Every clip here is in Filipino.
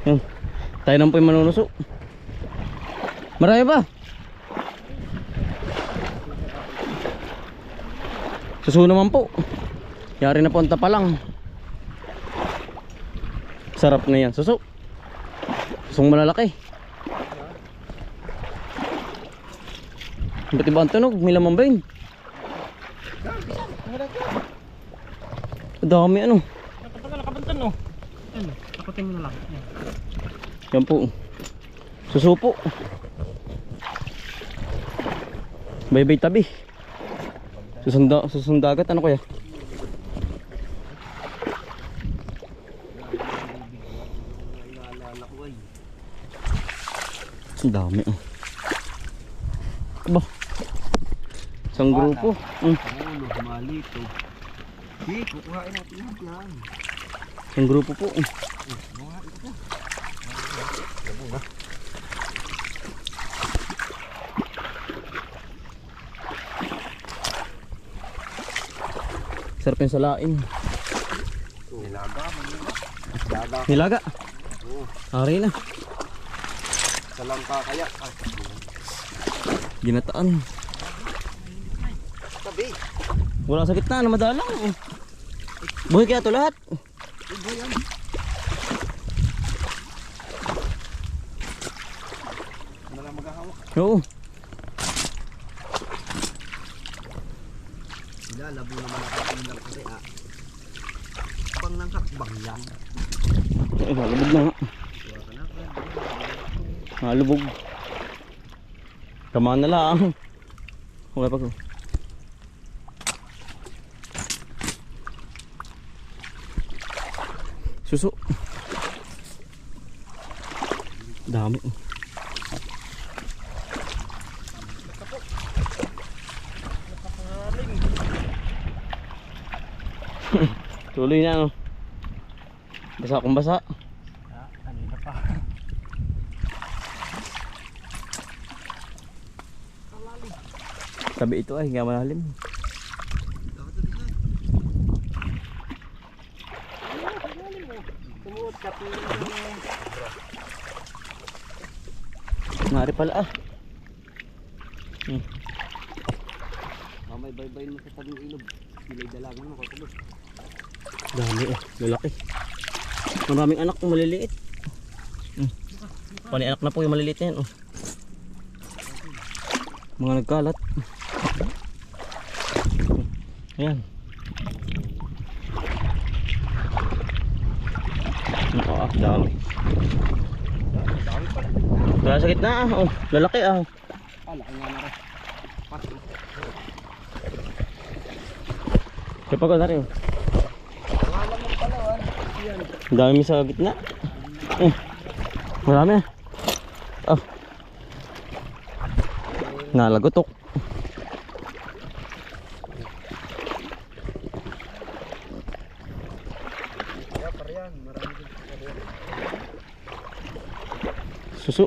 Yun. Tayo naman po yung manunuso. Marami ba? Suso naman po. Yari na po ang tapalang. Sarap na yan. Suso. Susong malalaki. Ba't iba ang tunog? May laman ba yun? Dami ano. Nakabantan no. Ano? Takutin mo na lang. Yan po. Suso po. Baybay tabi. Susundagat ano kaya? Ang dami oh. Aba. Isang grupo. Malito. Di, kukuhain natin yan. Isang grupo po. Sarap yung salain. Nilaga. Nilaga. Ari na. Salangka kaya. Ginataan. Tabi. Wala sa gitna na madalang. Buhay kaya ito lahat. Buyan. Ano lang maghahawak? Oo. Labo naman ako lang kasi pang nang hakbang lang. Eh, malubog na nga. Malubog. Kamaan na lang. Okay pa ko. Suso. Dami. Tuloy na no. Basa akong basa. Kanina pa. Sabi ito ay hindi malalim. Nari pala ah. Mamay baybayin mo sa tabing ilog. Silay dalagan mo katulog. Dami oh, lalaki. Maraming anak kung maliliit. Pani anak na po yung maliliit na yan oh. Mga nagkalat. Ayan. Dami. Wala sa gitna ah. Oh, lalaki ah. Laki nga na rin. Kaya pag na rin. Ang dami sa gitna. Marami ah. Oh. Nalagotok. Suso.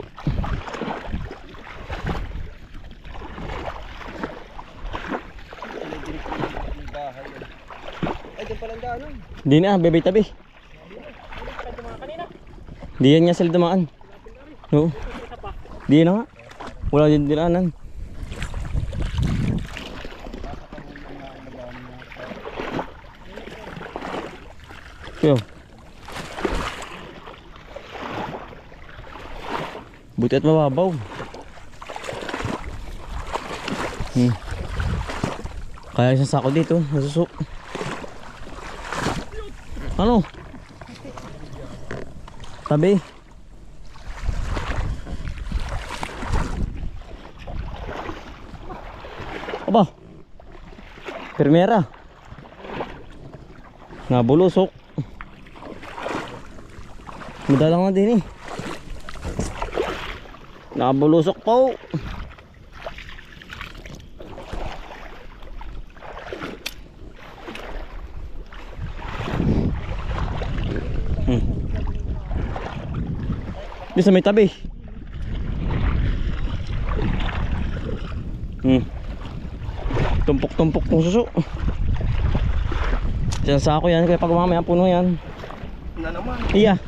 Ay, dyan palang daanan. Di na, bebay tabi. Di yan nga sila dumaan. Oo. Di na nga. Wala din dinaanan. Yo. Buti at mababaw. Kaya isang sako dito, nasusok. Ano? Tabi. Aba. Primera. Nabulusok. Madalang na din eh. Nabulusok po. Di sa may tabi. Tumpok-tumpok tong suso. Diyan sa ako yan, kaya pag mamaya puno yan. Na naman. Iya.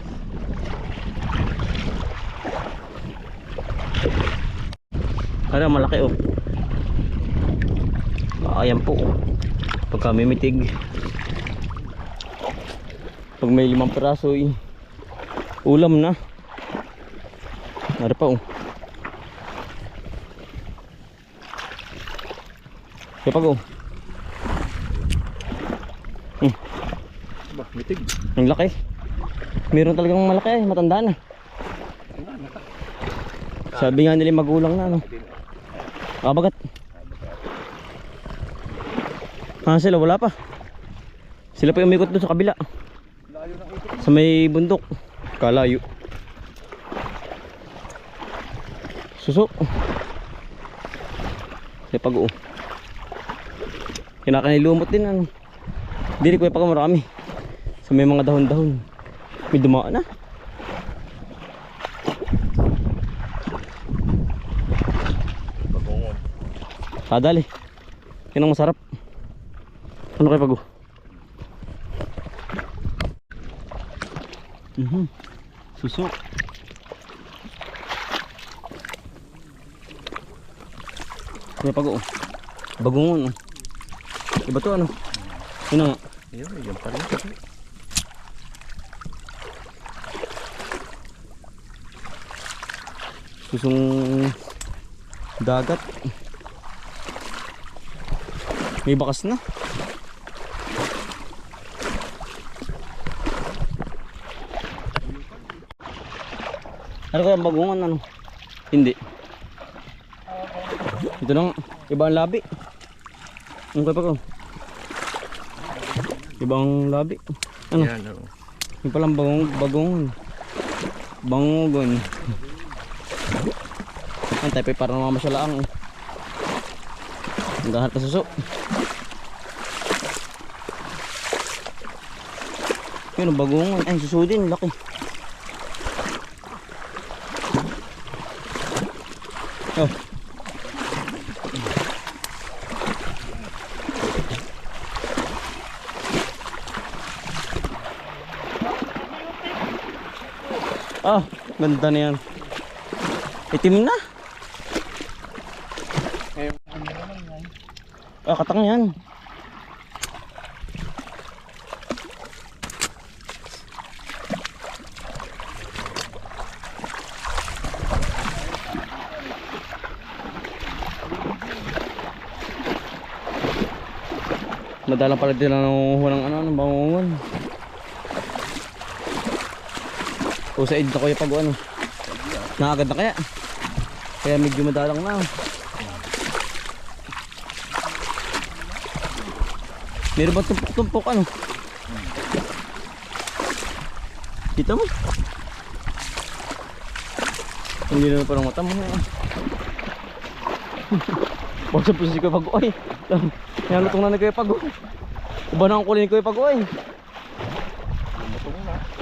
Ano, malaki oh. Ayan po. Pagka mimitig. Pag may 5 piraso ulam na. Ano pa oh. Kaya pag oh. Bah, mitig. Ang laki. Meron talagang malaki matanda na. Sabi nga nila magulang na, no? Kabagat. Sila wala pa. Sila pa umikot doon sa kabila. Sa may bundok. Kalayo. Suso. Kaya pag-uo. Kinakanilumot din, ano? Dili ko yung pagkamarami. Sa may mga dahon-dahon. May dumaan na. Dali. Yan ang masarap. Ano kayo pag-o? Suso. Kaya pag-o. Bagungon. Iba to ano? Yun nga. Yan pa rin. Susong dagat. May bakas na. Ano kaya ang bagungan, ano? Hindi. Ito na nga. Iba ang labi. Ano kaya pa ko? Ibang labi. Ano? Yan, oh. Yung palang bagungan. Bangugon. Ang tayo parang mga masyalaang. Ang dahat na suso. Yun ang bagungan. Ay, suso din. Laki. Oh. Ah, ganda na yan. Itim na. Ah, katang yan. Madalang pala din ang walang ano, ng bangungon. O sa edad na kuya pag ano. Nakagad na kaya. Kaya medyo madalang na. Meron ba tumpok-tumpok ano? Kita mo? Hindi na parang mata mo. Huwag sa pusi ko pag-uy. Nalutong na kayo pag-uy. Uba na ang kulin ko yung pag-uy.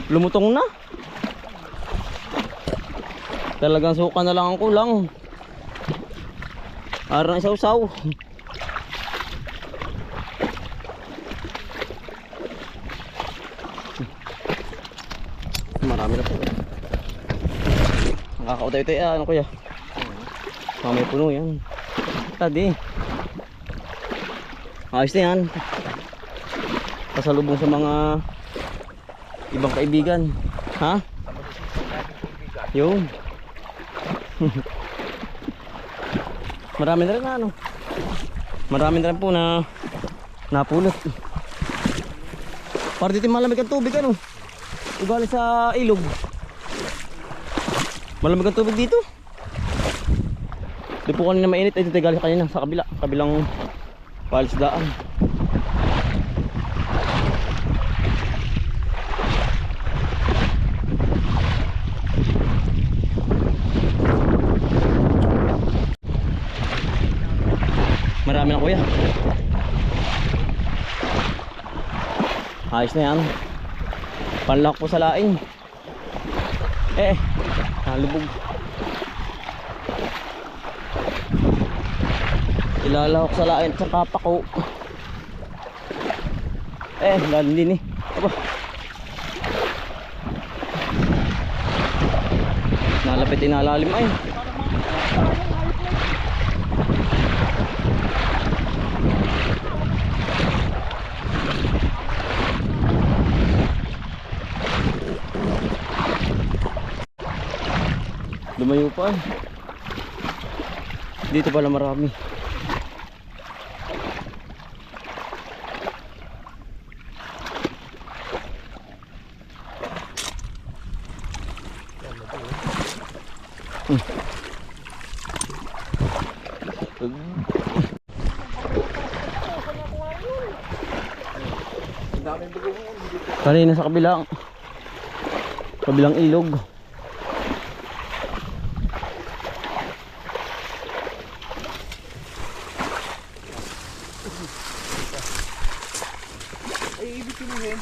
Lumutong na. Talagang suka na lang ang kulang. Arang isaw-saw. Marami na po. Nakakautay-utay ano kuya? Mamay puno yan. Tadi. Ayos na yan. Pasalubong sa mga ibang kaibigan. Ha? Yun. Marami na rin na ano. Marami na rin po na napulot. Para dito malamig ang tubig ano. Ugali sa ilog. Malamig ang tubig dito. Di po kanina mainit. Ay dito galing kanina sa kabila. Kabilang palisdaan. Marami na kuya. Ayos na yan. Panlak po sa laing. Nalubog. Ilalahok sa laing sa kapako. Lalim din Aba. Nalapit inalalim ay. Lumayo pa. Dito pala marami. Kanina sa kabilang ilog. Ay, ibig sabihin.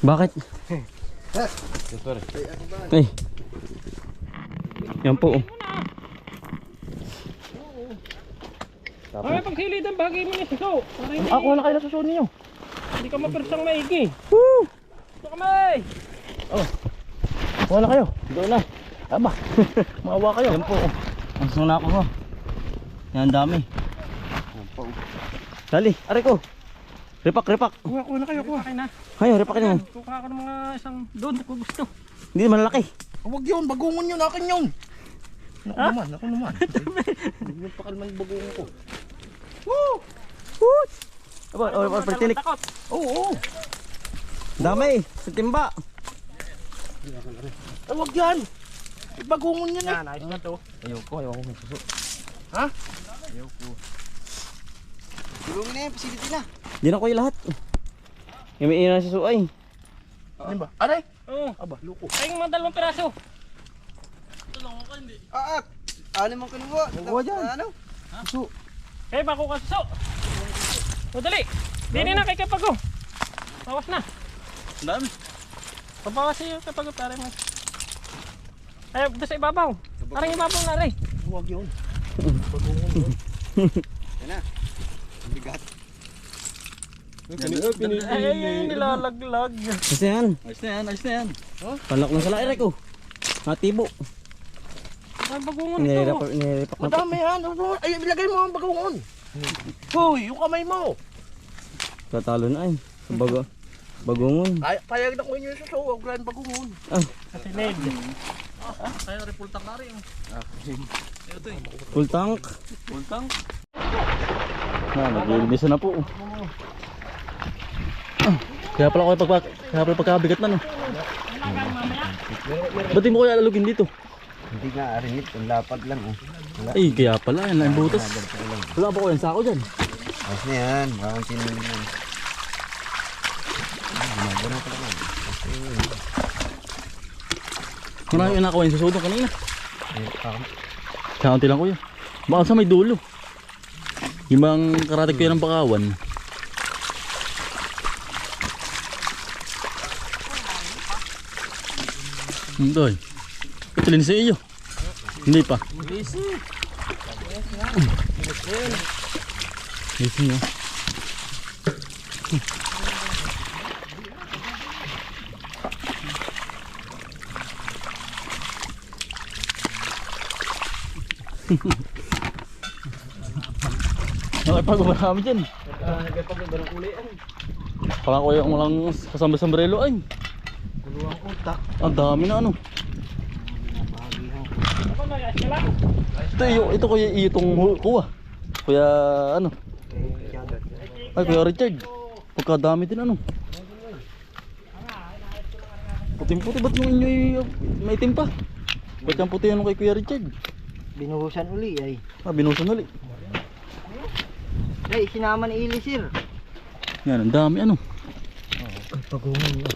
Bakit? Ay. Yan po. Ay, pagsilidan, bagay mo niya suso. Para hindi, Ako na kayo na susunod niyo. hindi ka mapersang maigi. Woo! Ito kamay! Wala kayo. Doon na. Aba. Maawa kayo. Yan po. Ang suna ako ho. Yan dami. Dali, ari ko. Repak. Kuha na kayo, kuha kayo na. Hayo, repak niyo. Kuha ka ng mga isang doon kung gusto. Hindi malaki. Huwag yun, bagungon yun, akin yun. Ako naman. Hindi pakalman bagungon ko. Woo! Aba, pertinik. Takot. Oo. Dami. Sa timba. Ay, huwag yan. Bagungon yun eh. Yan, ayos na to. Ayoko may suso. Ha? Ayoko. Tulungin na yan, pasiliti na. Di na ko yung lahat. Yung may ina sa suso ay. Ano ba? Aray! Oo. Aba, luko. Ay, mga 2 piraso. Ano mong kinuha? Kinuha dyan. Ano? Suso. Eh, bako ka suso. O, dali. Dini na kay Kapago. Bawas na. Dami. Pabawas siya Kapago. Parang mo. Ay, doon sa ibabaw. Parang ibabaw na rin. Huwag yun. Bagungon yun. Yan na. Ang bigat. Ay, nilalaglag. Ayos na yan. Palak na sa lairek ko. Matibo. Ay, bagungon ito. Nire-repak na po. Madami yan. Ay, ilagay mo ang bagungon. Hoy, yung kamay mo. Tatalo na ay. Sa bagungon. Ay, payag na ko yun yung suso. Huwag lang bagungon. Sa sinid. Full tank. Naglilinisan na po. Kaya pala pagkabigat na no. Ba't di mo kaya alugin dito? Hindi nga, arinit. Ang lapad lang. Ay, kaya pala. Yan lang yung butas. Wala pa ko yung sako dyan. Ayos na yan. Bawang sinin yan. Gumagano ka naman. Marami yung nakawa yung susudong kanina. Kaunti lang kuya. Baka sa may dulo. Yung bang karatig ko yan ng bakawan. Ito ay. Ito linis sa iyo. Hindi pa. Linis niyo. Nakipag marami dyan. Parang ko yung lang kasama sombrero ay. Guluang utak. Ang dami na ano. Ito kuya itong kuha. Kuya ano. Ay kuya Richard. Pagkadami din ano. Puting-puti ba't nung inyo may itim pa? Ba't yung puti ano kay kuya Richard? Binuhusan uli ay. Binusan ulit. Ay, sinama ni Ilisir. Yan, ang dami ano. Pagungon yun.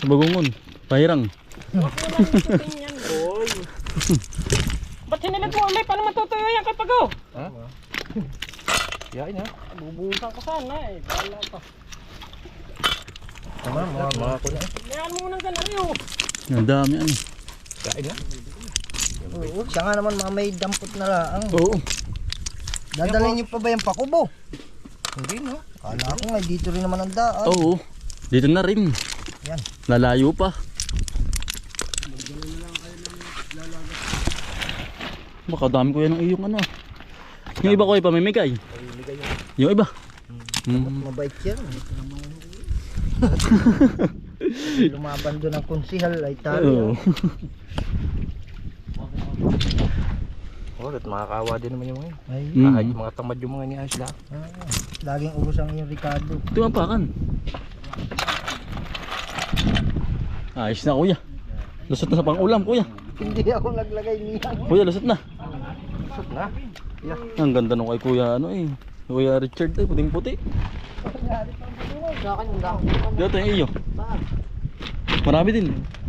Sa bagungon. Pahirang. Ba't sinilit mo ulit? Paano matutuyo yan kay Pago? Ha? Yain ha? Bubuhusan ko sana eh. Bahala pa. Tama, mga ko na. Mayaan mo munang ganariyo. Ang dami ano. Kain ha? Oo, siya nga naman mga may dampot na lang. Oo. Dadalhin niyo pa ba yung pakubo? Hindi no? Kala ko nga dito rin naman ang daan. Oo. Dito na rin. Yan. Lalayo pa. Baka dami ko yan ng iyong ano. Yung iba ko ay pamimigay. Yung iba. Mabait yan. Lumaban doon ang konsihal ay talo. Oo. Oh, at makakawa din naman yung mga yun. Ay, Mm. kahit mga tamad yung mga ni Asla. Laging ubos ang iyong Ricardo. Tumapakan. Ayos na kuya. Lusot na sa pang-ulam kuya. Hindi ako naglagay niyan. Kuya, lusot na. Lusot na. Yeah. Ang ganda nung kay kuya ano eh. Kuya Richard eh, puting-puti. Dito yung iyo. Marami din.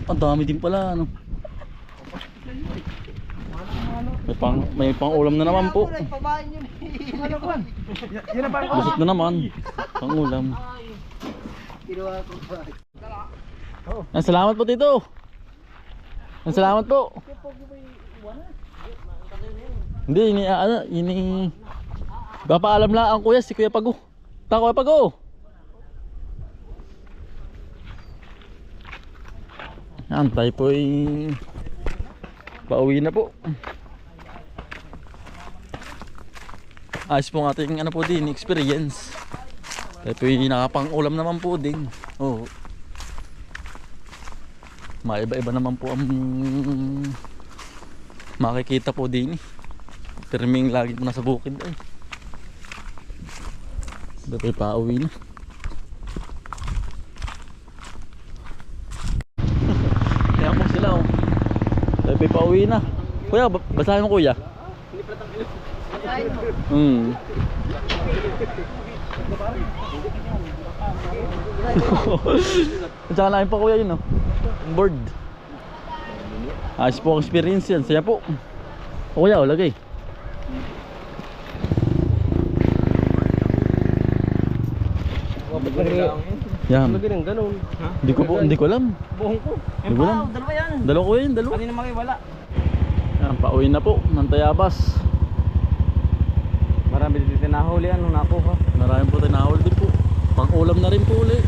Ang dami din pala ano. May pang-ulam na naman po. Lusot na naman. Pang-ulam. Salamat po tito. Salamat po. Hindi, ini papaalam lang ang kuya, si Kuya Pago. Kuya Pago. Yan, tayo po ay pauwi na po. Ayos po ang ating ano po din, experience. Tayo po ay nakapang-ulam naman po din. Oo. Maiba-iba naman po ang makikita po din. Terming lagi po nasa bukid ay. Dito ay pauwi na. Kaya po sila oh. Dito ay pauwi na. Kuya, basahin mo kuya. Tsaka namin pa kuya yun oh. Board. Ayos po ang experience yan. Saya po. O kuya, o lagay. Yan. Hindi ko alam. Buhong ko. Hindi ko alam. Dalawa yan. Dalawa ko yun, dalawa. Kanina makiwala. Yan, pauwi na po ng Tayabas. Marami din nahuli ano nakuha. Marami po tayo nahuli din po. Pang ulam na rin po ulit.